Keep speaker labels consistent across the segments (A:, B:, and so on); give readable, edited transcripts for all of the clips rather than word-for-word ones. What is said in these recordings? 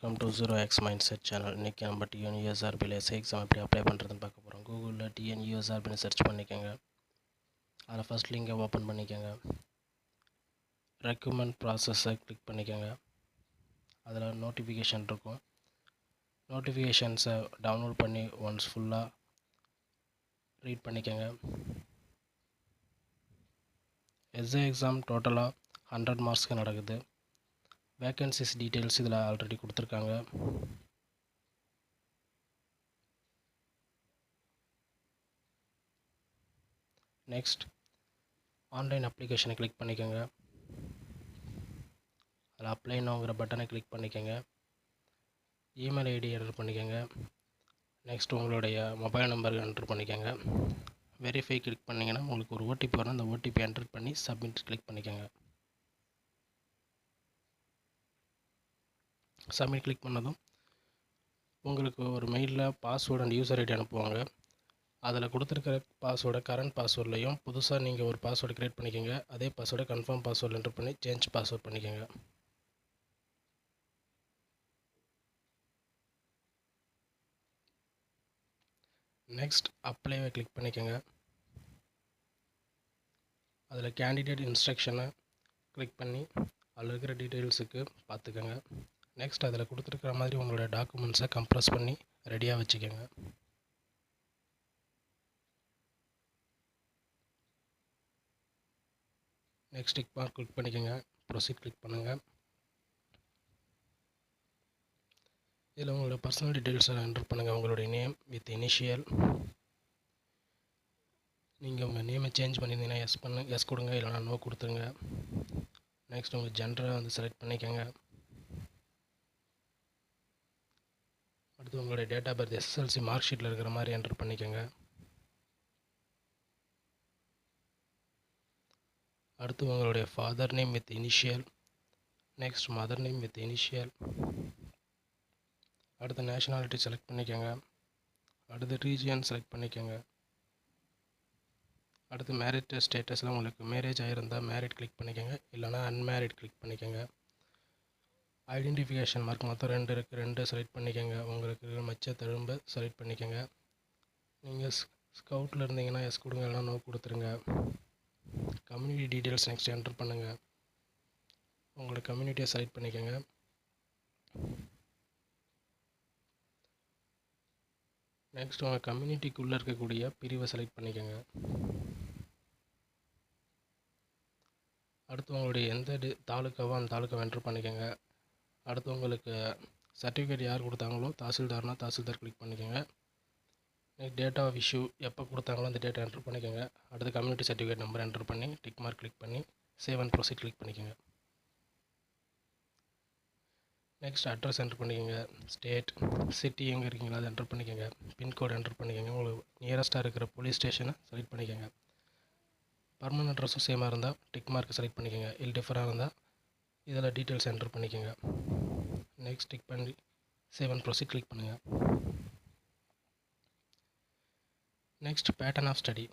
A: Welcome to 0x mindset channel. இன்றைக்கி நம்ம டிஎன்யூஎஸ்ஆர்பியில் SI exam எப்படி அப்ளை பண்ணுறதுன்னு பார்க்க போகிறோம். கூகுளில் டிஎன்யூஎஸ்ஆர்பின்னு சர்ச் பண்ணிக்கோங்க. அதில் ஃபஸ்ட் லிங்கை ஓப்பன் பண்ணிக்கோங்க. ரெக்யூப்மெண்ட் ப்ராசஸை கிளிக் பண்ணிக்கோங்க. அதில் நோட்டிஃபிகேஷன் இருக்கும். நோட்டிஃபிகேஷன்ஸை டவுன்லோட் பண்ணி ஒன்ஸ் ஃபுல்லாக ரீட் பண்ணிக்கோங்க. எஸ்ஐ எக்ஸாம் டோட்டலாக 100 மார்க்ஸ்க்கு நடக்குது. வேக்கன்சிஸ் டீட்டெயில்ஸ் இதில் ஆல்ரெடி கொடுத்துருக்காங்க. நெக்ஸ்ட் ஆன்லைன் அப்ளிகேஷனை கிளிக் பண்ணிக்கோங்க. அதில் அப்ளை நோங்கிற பட்டனை கிளிக் பண்ணிக்கோங்க. இமெயில் ஐடி என்டர் பண்ணிக்கோங்க. நெக்ஸ்ட் உங்களுடைய மொபைல் நம்பர் என்டர் பண்ணிக்கோங்க. வெரிஃபை கிளிக் பண்ணிங்கன்னா உங்களுக்கு ஒரு ஓடிபி வரும். அந்த ஓடிபி என்டர் பண்ணி சப்மிட் கிளிக் பண்ணிக்கோங்க. சப்மிட் கிளிக் பண்ணதும் உங்களுக்கு ஒரு மெயிலில் பாஸ்வேர்டு அண்ட் யூசர் ஐடி அனுப்புவாங்க. அதில் கொடுத்துருக்கிற பாஸ்வேர்டை கரண்ட் பாஸ்வேர்ட்லையும் புதுசாக நீங்கள் ஒரு பாஸ்வேர்டு க்ரியேட் பண்ணிக்கோங்க. அதே பாஸ்வேர்டை கன்ஃபார்ம் பாஸ்வேர்டு என்டர் பண்ணி சேஞ்ச் பாஸ்வேர்ட் பண்ணிக்கோங்க. நெக்ஸ்ட் அப்ளைவை கிளிக் பண்ணிக்கோங்க. அதில் கேண்டிடேட் இன்ஸ்ட்ரக்ஷனை கிளிக் பண்ணி அதில் இருக்கிற டீட்டெயில்ஸுக்கு பார்த்துக்கோங்க. நெக்ஸ்ட் அதில் கொடுத்துருக்கிற மாதிரி உங்களோட டாக்குமெண்ட்ஸை கம்ப்ரஸ் பண்ணி ரெடியாக வச்சுக்கோங்க. நெக்ஸ்ட் டிக் மார்க் கிளிக் பண்ணிக்கோங்க. ப்ரொசீட் கிளிக் பண்ணுங்கள். இதில் உங்களோட பர்சனல் டீட்டெயில்ஸை என்டர் பண்ணுங்கள். உங்களுடைய நேம் வித் இனிஷியல். நீங்கள் உங்கள் நேமை சேஞ்ச் பண்ணியிருந்தீங்கன்னா எஸ் கொடுங்க, இல்லைனா நோ கொடுத்துருங்க. நெக்ஸ்ட் உங்கள் ஜெண்டரை செலக்ட் பண்ணிக்கோங்க. அடுத்து உங்களுடைய date of birth SSLC mark ஷீட்டில் இருக்கிற மாதிரி என்டர் பண்ணிக்கோங்க. அடுத்து உங்களுடைய father name with initial. Next mother name with initial. அடுத்து நேஷனாலிட்டி செலக்ட் பண்ணிக்கோங்க. அடுத்து ரீஜியன் செலக்ட் பண்ணிக்கோங்க. அடுத்து மேரிட் ஸ்டேட்டஸில் உங்களுக்கு மேரேஜ் ஆகிருந்தால் மேரிட் கிளிக் பண்ணிக்கோங்க, இல்லைனா அன்மேரிட் கிளிக் பண்ணிக்கோங்க. ஐடென்டிஃபிகேஷன் மார்க் மொத்தம் 2 இருக்குது, 2 செலக்ட் பண்ணிக்கோங்க. உங்களுக்கு மச்ச தழும்பு செலக்ட் பண்ணிக்கோங்க. நீங்கள் ஸ்கவுட்டில் இருந்தீங்கன்னா எஸ் கொடுங்க, இல்லைனா நோ கொடுத்துருங்க. கம்யூனிட்டி டீட்டெயில்ஸ் நெக்ஸ்ட் என்டர் பண்ணுங்கள். உங்களோட கம்யூனிட்டியை செலக்ட் பண்ணிக்கோங்க. நெக்ஸ்ட் உங்கள் கம்யூனிட்டிக்குள்ளே இருக்கக்கூடிய பிரிவை செலக்ட் பண்ணிக்கோங்க. அடுத்து உங்களுடைய எந்த தாலுக்காவோ அந்த தாலுக்காவை என்டர் பண்ணிக்கோங்க. அடுத்து உங்களுக்கு சர்டிஃபிகேட் யார் கொடுத்தாங்களோ தாசில்தார்னால் தாசில்தார் கிளிக் பண்ணிக்கோங்க. நெக்ஸ்ட் டேட் ஆஃப் இஷ்யூ எப்போ கொடுத்தாங்களோ அந்த டேட்டை என்டர் பண்ணிக்கோங்க. அடுத்து கம்யூனிட்டி சர்டிஃபிகேட் நம்பர் என்டர் பண்ணி டிக் மார்க் கிளிக் பண்ணி சேவ் அண்ட் ப்ரொசீட் கிளிக் பண்ணிக்கோங்க. நெக்ஸ்ட் அட்ரஸ் என்டர் பண்ணிக்கோங்க. ஸ்டேட், சிட்டி எங்கே இருக்கீங்களோ அதை என்டர் பண்ணிக்கோங்க. பின்கோடு என்டர் பண்ணிக்கோங்க. உங்களுக்கு நியரஸ்ட்டாக இருக்கிற போலீஸ் ஸ்டேஷனை செலக்ட் பண்ணிக்கோங்க. பர்மனன்ட் அட்ரஸும் சேமாக இருந்தால் டிக் மார்க் செலக்ட் பண்ணிக்கோங்க. இல்லை டிஃபராக இருந்தால் இதில் டீட்டெயில்ஸ் என்டர் பண்ணிக்கோங்க. நெக்ஸ்ட் டிக் பண்ணி சேவ் அண்ட் ப்ரொசீட் கிளிக் பண்ணுங்கள். Next pattern of study.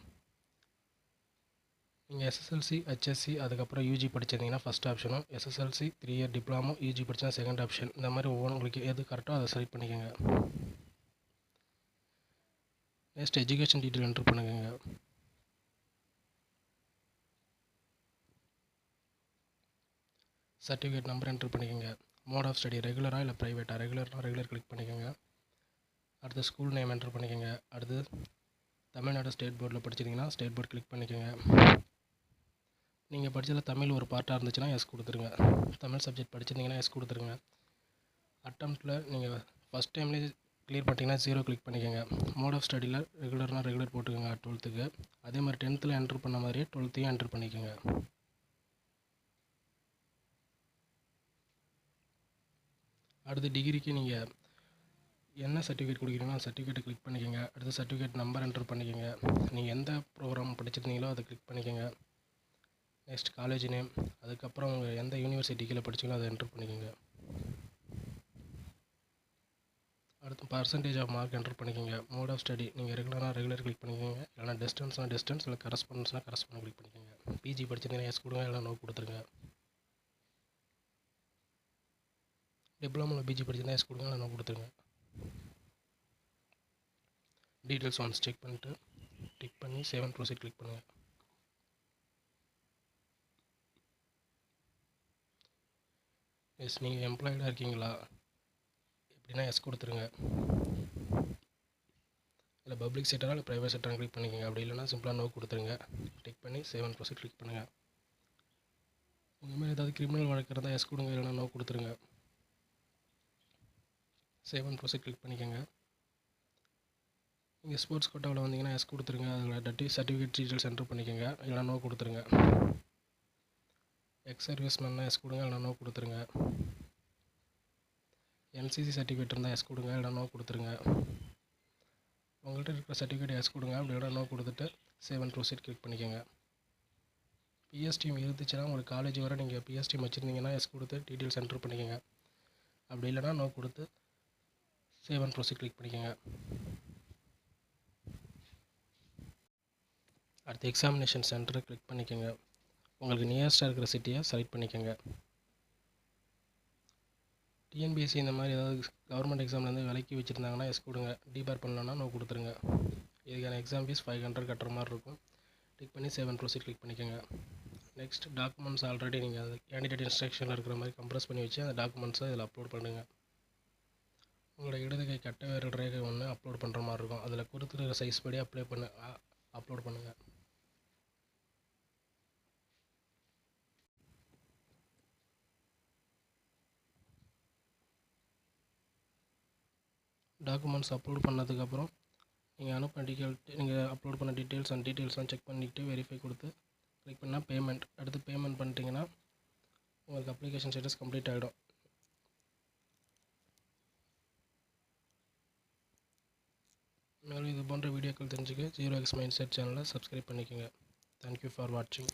A: நீங்கள் எஸ்எஸ்எல்சி, ஹெச்எஸ்சி அதுக்கப்புறம் யூஜி படிச்சிருந்தீங்கன்னா ஃபஸ்ட் ஆப்ஷனும், எஸ்எஸ்எல்சி 3 இயர் டிப்ளமோ யூஜி படித்தா செகண்ட் ஆப்ஷன். இந்த மாதிரி ஒவ்வொரு உங்களுக்கு எது கரெக்டோ அதை செலக்ட் பண்ணிக்கோங்க. நெக்ஸ்ட் எஜுகேஷன் டீட்டெயில் என்டர் பண்ணுங்க. சர்டிஃபிகேட் நம்பர் என்டர் பண்ணிக்கோங்க. மோட் ஆஃப் ஸ்டடி ரெகுலராக இல்லை ப்ரைவேட்டாக. ரெகுலர் கிளிக் பண்ணிக்கோங்க. அடுத்து ஸ்கூல் நேம் என்டர் பண்ணிக்கோங்க. அடுத்து தமிழ்நாடு ஸ்டேட் போர்டில் படிச்சிருந்தீங்கன்னா ஸ்டேட் போர்டு கிளிக் பண்ணிக்கோங்க. நீங்கள் படித்ததில் தமிழ் ஒரு பார்ட்டாக இருந்துச்சுன்னா எஸ் கொடுத்துருங்க. தமிழ் சப்ஜெக்ட் படிச்சிருந்தீங்கன்னா எஸ் கொடுத்துருங்க. அட்டம்ப்டில் நீங்கள் ஃபஸ்ட் டைம்லேயே கிளியர் பண்ணிட்டீங்கன்னா 0 கிளிக் பண்ணிக்கோங்க. மோட் ஆஃப் ஸ்டடியில் ரெகுலர் போட்டுக்கோங்க 12க்கு. அதே மாதிரி 10th என்டர் பண்ண மாதிரியே 12த்தையும் என்டர் பண்ணிக்கோங்க. அடுத்து டிகிரிக்கு நீங்கள் என்ன சர்டிஃபிகேட் கொடுக்குறீங்களோ அந்த சர்டிஃபிகேட்டை கிளிக் பண்ணிக்கோங்க. அடுத்து சர்டிஃபிகேட் நம்பர் என்டர் பண்ணிக்கோங்க. நீங்கள் எந்த ப்ரோக்ராம் படிச்சிருந்தீங்களோ அதை கிளிக் பண்ணிக்கோங்க. நெக்ஸ்ட் காலேஜ் நேம், அதுக்கப்புறம் உங்கள் எந்த யூனிவர்சிட்டி கீழே படிச்சிங்களோ அதை என்டர் பண்ணிக்கோங்க. அடுத்து பர்சன்டேஜ் ஆஃப் மார்க் என்டர் பண்ணிக்கோங்க. மோட் ஆஃப் ஸ்டடி நீங்கள் ரெகுலர் கிளிக் பண்ணிக்கோங்க. இல்லைனா டிஸ்டன்ஸ் இல்லை கரஸ்பாண்டன்ஸ்னால் கரஸ்பாண்ட் கிளிக் பண்ணிக்கோங்க. பிஜி படிச்சிருந்தீங்கன்னா எஸ் கொடுங்க, இல்லை நோ கொடுத்துருங்க. டிப்ளமோவில் பிஜி படிச்சிருந்தா எஸ் கொடுங்க, இல்லைனா கொடுத்துருங்க. டீட்டெயில்ஸ் ஒன்ஸ் செக் பண்ணிட்டு டிக் பண்ணி சேவ் அண்ட் ப்ரொசீட் கிளிக் பண்ணுங்கள். எஸ், நீங்கள் எம்ப்ளாய்டாக இருக்கீங்களா எப்படின்னா எஸ் கொடுத்துருங்க. இல்லை பப்ளிக் செக்டரா இல்லை ப்ரைவேட் செக்டராக கிளிக் பண்ணிக்கோங்க. அப்படி இல்லைனா சிம்பிளாக நோ கொடுத்துருங்க. டிக் பண்ணி சேவ் அண்ட் ப்ரொசீட் கிளிக் பண்ணுங்கள். உங்கள் மேலே ஏதாவது கிரிமினல் வழக்கு இருந்தால் எஸ் கொடுங்க, இல்லைனா நோ கொடுத்துருங்க. சேவ் அண்ட் ப்ரொசீட் கிளிக் பண்ணிக்கோங்க. நீங்கள் ஸ்போர்ட்ஸ் கோட்டாவில் வந்தீங்கன்னா எஸ் கொடுத்துருங்க. அதில் சர்டிஃபிகேட் டீட்டெயில்ஸ் என்ட்ரு பண்ணிக்கோங்க, இல்லைனா நோ கொடுத்துருங்க. எக்ஸ் சர்வீஸ் மேன்னா எஸ் கொடுங்க, இல்லைனா நோ கொடுத்துருங்க. என்சிசி சர்டிஃபிகேட் இருந்தால் எஸ் கொடுங்க, இல்லைனா நோ கொடுத்துருங்க. உங்கள்கிட்ட இருக்கிற சர்டிஃபிகேட் எஸ் கொடுங்க, அப்படி இல்லைனா நோ கொடுத்துட்டு சேவ் அண்ட் ப்ரொசீட் கிளிக் பண்ணிக்கோங்க. பிஎஸ்டிஎம் இருந்துச்சுன்னா உங்களுக்கு காலேஜ் வர நீங்கள் பிஎஸ்டிஎம் வச்சுருந்தீங்கன்னா எஸ் கொடுத்து டீட்டெயில்ஸ் என்ட்ரு பண்ணிக்கோங்க. அப்படி இல்லைனா நோ கொடுத்து சேவ் அண்ட் ப்ரொசீட் கிளிக் பண்ணிக்கோங்க. அடுத்து எக்ஸாமினேஷன் சென்டரை கிளிக் பண்ணிக்கோங்க. உங்களுக்கு நியரஸ்ட்டாக இருக்கிற சிட்டியை செலக்ட் பண்ணிக்கோங்க. டிஎன்பிஎஸ்சி இந்த மாதிரி ஏதாவது கவர்மெண்ட் எக்ஸாம்லேருந்து விலைக்கு வச்சுருந்தாங்கன்னா எஸ் கொடுங்க. டிபார் பண்ணலன்னா நோ கொடுத்துருங்க. இதுக்கான எக்ஸாம் ஃபீஸ் 500 கட்டுற மாதிரி இருக்கும். கிளிக் பண்ணி சேவ் அண்ட் ப்ரொசீட் கிளிக் பண்ணிக்கோங்க. நெக்ஸ்ட் டாக்குமெண்ட்ஸ் ஆல்ரெடி நீங்கள் அது கேண்டிடேட் இன்ஸ்ட்ரக்ஷனில் இருக்கிற மாதிரி கம்ப்ரஸ் பண்ணி வச்சு அந்த டாக்குமெண்ட்ஸை இதில் அப்லோட் பண்ணுங்கள். உங்களோட இடது கை கட்டை விரல் ரேகை ஒன்று அப்லோட் பண்ணுற மாதிரி இருக்கும். அதில் கொடுத்துருக்கிற சைஸ் படி அப்லோட் பண்ணுங்கள். டாக்குமெண்ட்ஸ் அப்லோட் பண்ணதுக்கப்புறம் நீங்கள் அப்லோட் பண்ண டீட்டெயில்ஸ்லாம் செக் பண்ணிவிட்டு வெரிஃபை கொடுத்து கிளிக் பண்ணால் பேமெண்ட். அடுத்து பேமெண்ட் பண்ணிட்டீங்கன்னா உங்களுக்கு அப்ளிகேஷன் ஸ்டேட்டஸ் கம்ப்ளீட் ஆகிடும். மேலும் இது போன்ற வீடியோக்கள் தெரிஞ்சுக்க 0x Mindset சேனலை சப்ஸ்கிரைப் பண்ணிக்கோங்க. தேங்க்யூ ஃபார் வாட்சிங்.